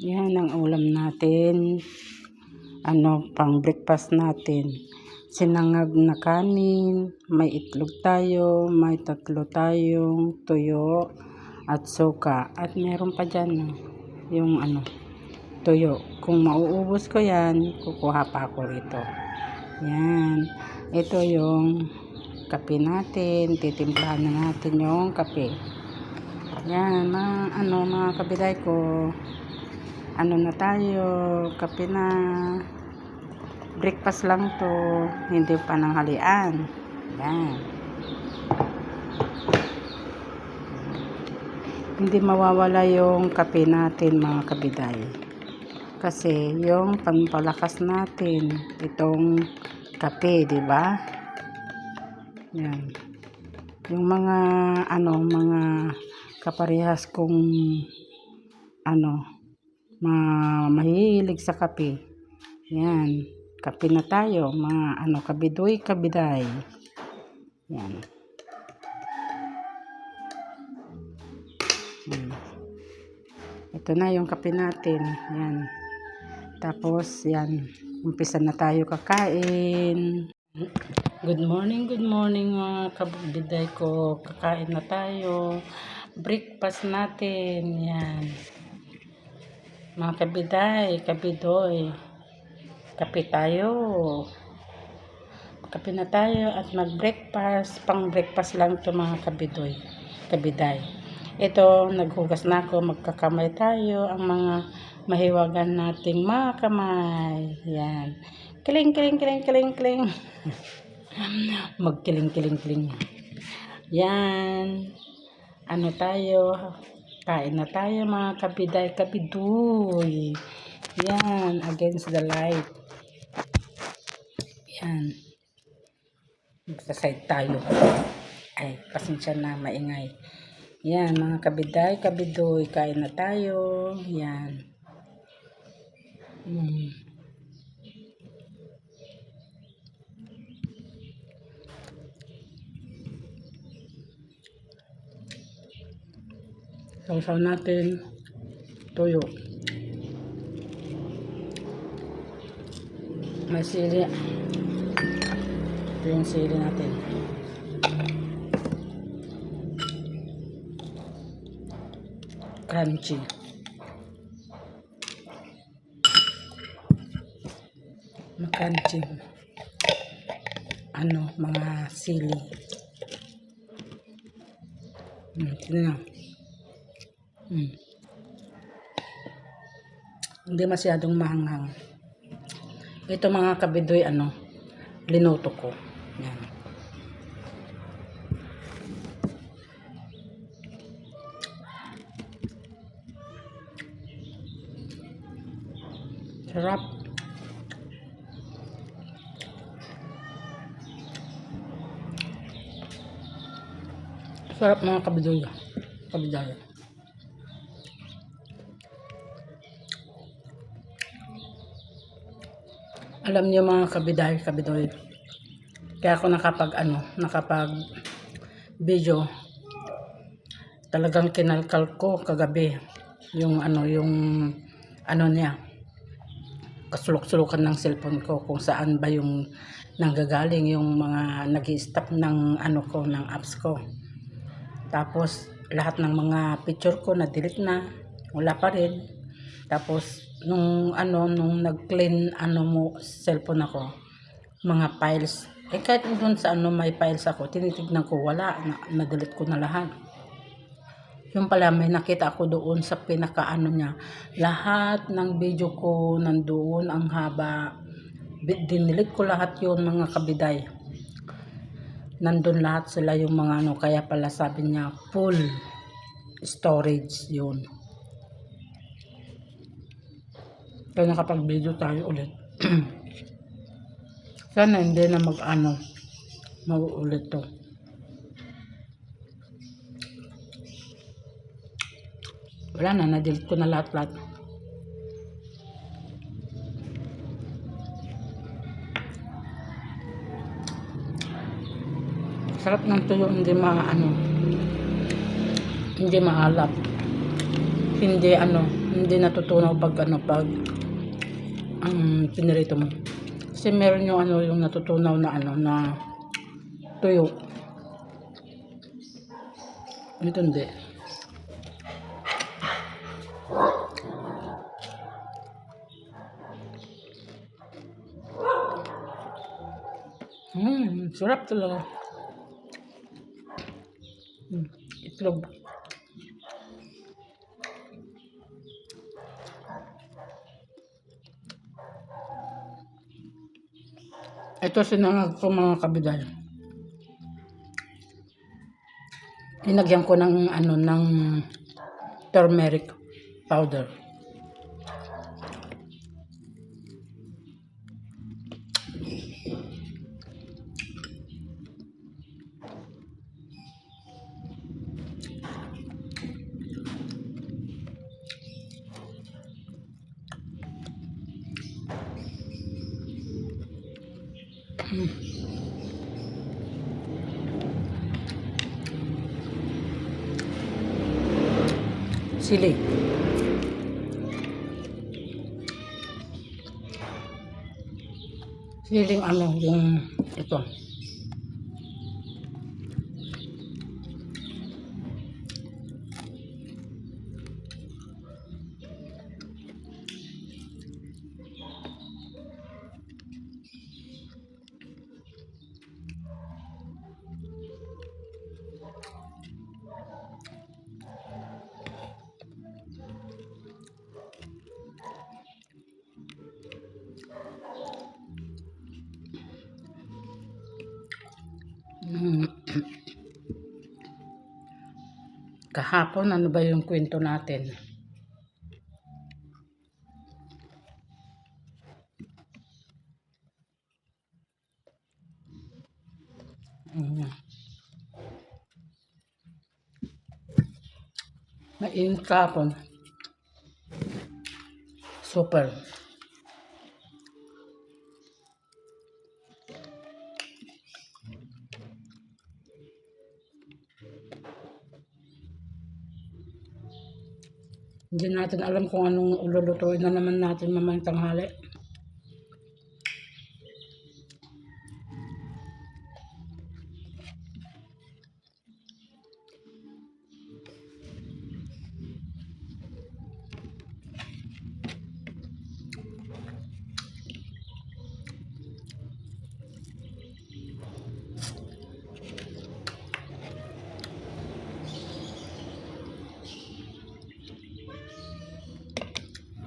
Yan ang ulam natin. Pang breakfast natin. Sinangag na kanin, may itlog tayo, may 3 tayong tuyo at suka. At meron pa dyan yung tuyo. Kung mauubos ko yan, kukuha pa ako rito. Yan. Ito yung kape natin. Titimplahan na natin yung kape. Yan, mga kabiday ko. Na tayo, kape na. Breakfast lang to, hindi pa nanghalian. Yan. Hindi mawawala yung kape natin, mga kabiday. Kasi yung pampalakas natin itong kape, di ba? Yan. Yung mga mga kaparehas kong mahilig sa kape. Yan. Kape na tayo, mga kabiday. Yan. Ito na yung kape natin. Yan. Tapos, yan. Umpisa na tayo kakain. Good morning mga kabiday ko. Kakain na tayo. Breakfast natin. Yan. Mga kabiday, kabidoy. Kape tayo. Kape na tayo at mag-breakfast. Pang breakfast lang ito, mga kabiday. Ito, naghugas na ako. Magkakamay tayo. Ang mga mahiwagan nating mga kamay. Yan. Kiling. Magkiling. Yan. Tayo. Kain na tayo, mga kabidoy. Yan. Against the light. Yan. Magsaside tayo. Ay, pasensya na, maingay. Yan, mga kabidoy, kain na tayo. Yan. Sausaw natin tuyo. May sili. Ito yung sili natin. Crunchy. Crunchy. Mga sili. Tignan. Hindi masyadong mahanghang. Ito, mga kabidoy, linuto ko. Yan. Sarap. Sarap, mga kabidoy. Alam niyo, mga kabidoy. Kaya ako nakapag video. Talagang kinalkal ko kagabi yung niya. Kasulok-sulukan ng cellphone ko kung saan ba yung nanggagaling yung mga nag-i-stop ng ng apps ko. Tapos lahat ng mga picture ko na delete na, wala pa rin. Tapos nung nag-clean cellphone ako, mga files, kahit doon sa may files ako, tinitignan ko, wala, na-delete ko na lahat. Yung pala, may nakita ako doon sa pinaka niya, lahat ng video ko nandoon, ang haba, dinilit ko lahat yun, mga kabiday. Nandun lahat sila yung mga kaya pala sabi niya, full storage yun. Kaya nakapag-video tayo ulit. Sana hindi na mag-uulit to. Wala na, na-delete ko na lahat. Sarap ng tuyo, hindi maalat. Hindi Hindi natutunaw pag pinirito mo. Kasi meron yung yung natutunaw na na tuyo. Ito hindi. Sarap talaga. Itlog. Ito sinangag ko mga kabiday. Linagyan ko ng ng turmeric powder. Sili. Siling yung ito. Kahapon, ano ba yung kwento natin? Mainit kahapon. Super. Hindi natin alam kung anong ululutuin na naman natin mamayang tanghali.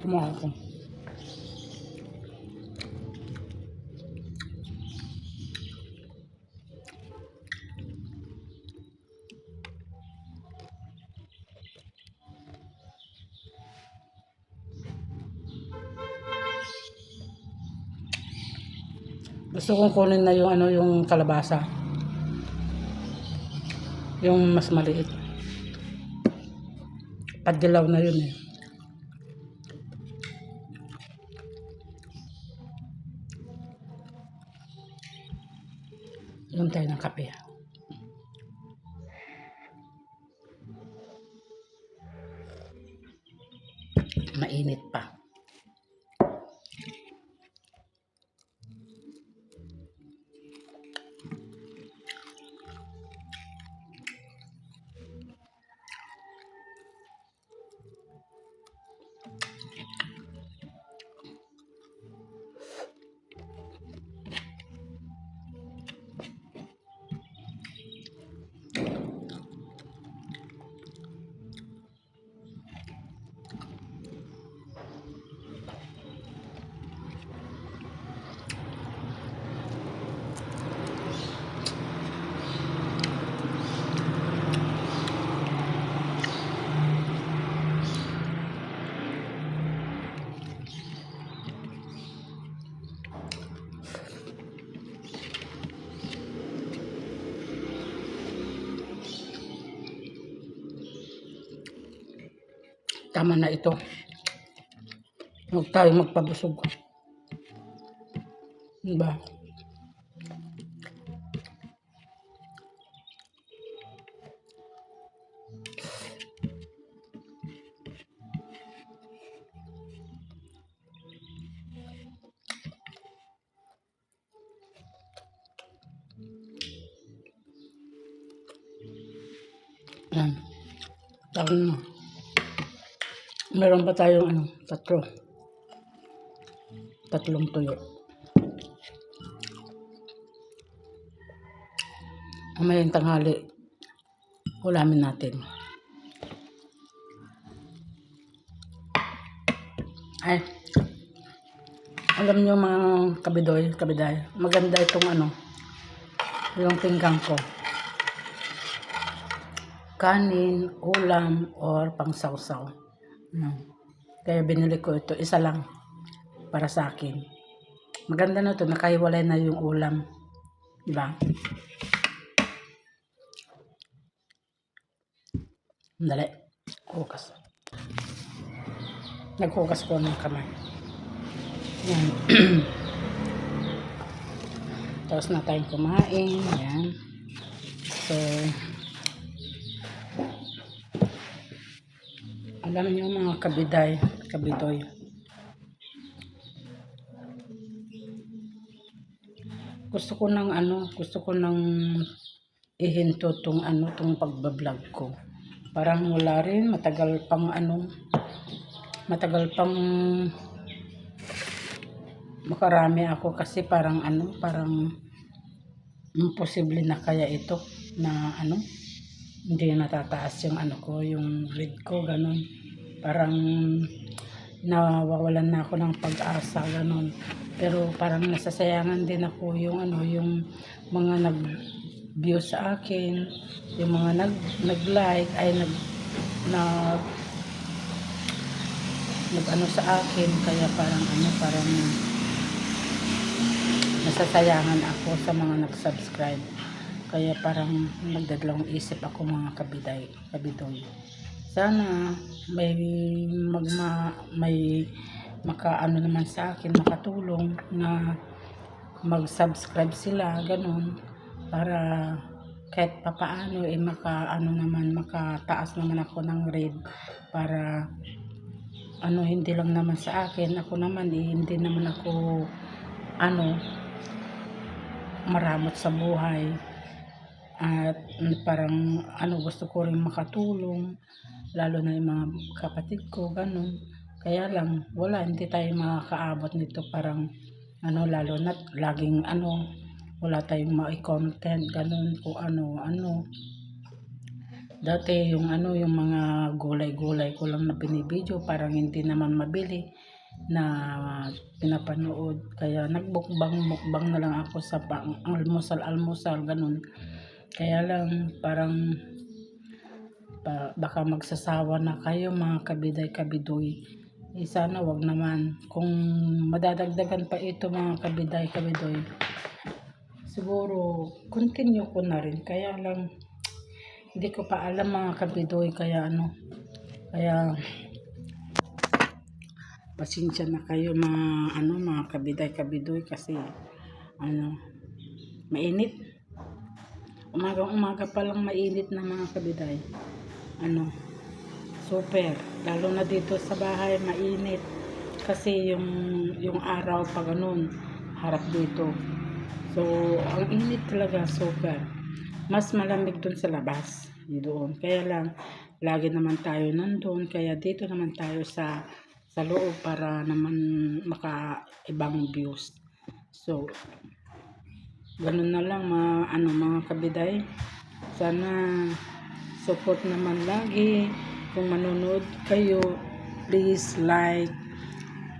Kumain ko. Gusto kong kunin na yung yung kalabasa. Yung mas maliit. Pagdilaw na yun eh. Inom tayo ng kape. Mainit pa. Tama na ito. Huwag tayo magpabusog. Diba? Yan. Tapos meron pa tayong tatlong tuyo. Mamayang tanghali, ulamin natin. Ay, alam nyo mga kabiday, maganda itong yung pinggang ko. Kanin, ulam, or pangsawsaw. Kaya binili ko ito, isa lang para sa akin. Maganda na ito, nakahiwalay na yung ulam. Diba? Dali, kukas. Nagkukas ko ng kamay. Yan. Tapos na tayong kumain. Yan. So, alam niyo mga kabidoy. Gusto ko nang ihinto tong pagbablog ko. Parang wala rin, matagal pang makarami ako kasi parang imposible na kaya ito na hindi natataas yung yung read ko, ganun. Parang nawawalan na ako ng pag-asa, ganun. Pero parang nasasayangan din ako yung yung mga nag-view sa akin, yung mga nag-like, ay nag sa akin, kaya parang nasasayangan ako sa mga nag-subscribe. Kaya parang nagdadalawang isip ako mga kabidoy. Sana may naman sa akin, makatulong na mag-subscribe sila, ganun, para kahit papaano makataas naman ako ng rate, para hindi lang naman sa akin, ako naman hindi naman ako maramot sa buhay, at parang gusto ko rin makatulong, lalo na yung mga kapatid ko, ganun. Kaya lang hindi tayo makakaabot nito, parang lalo na laging wala tayong ma-content, ganun, kung ano. Dati yung mga gulay ko lang na binibidyo, parang hindi naman mabili na pinapanood, kaya mukbang na lang ako sa almusal, ganun. Kaya lang parang baka magsasawa na kayo mga kabidoy. Sana wag naman. Kung madadagdagan pa ito mga kabidoy, siguro continue ko na rin. Kaya lang hindi ko pa alam mga kabidoy, kaya pasensya na kayo mga kabidoy, kasi mainit. Umaga pa lang mainit na mga kabiday. Super. Lalo na dito sa bahay, mainit. Kasi yung araw pa ganun, harap dito. So, ang init talaga, super. Mas malamig dun sa labas. Doon. Kaya lang, lagi naman tayo nandun. Kaya dito naman tayo sa loob para naman maka-ibang views. So, ganun na lang mga kabiday. Sana support naman lagi. Kung manonood kayo, please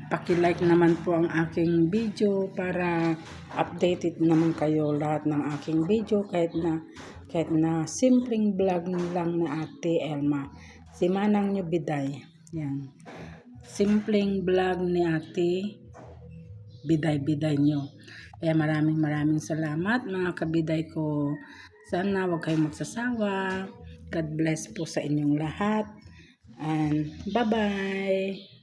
paki-like naman po ang aking video para updated naman kayo lahat ng aking video, kahit na simpleng vlog lang na Ate Elma. Si Manang nyo Biday. Yan. Simpleng vlog ni Ate Biday nyo. Kaya maraming salamat mga kabiday ko. Sana huwag kayong magsasawa. God bless po sa inyong lahat. And bye-bye.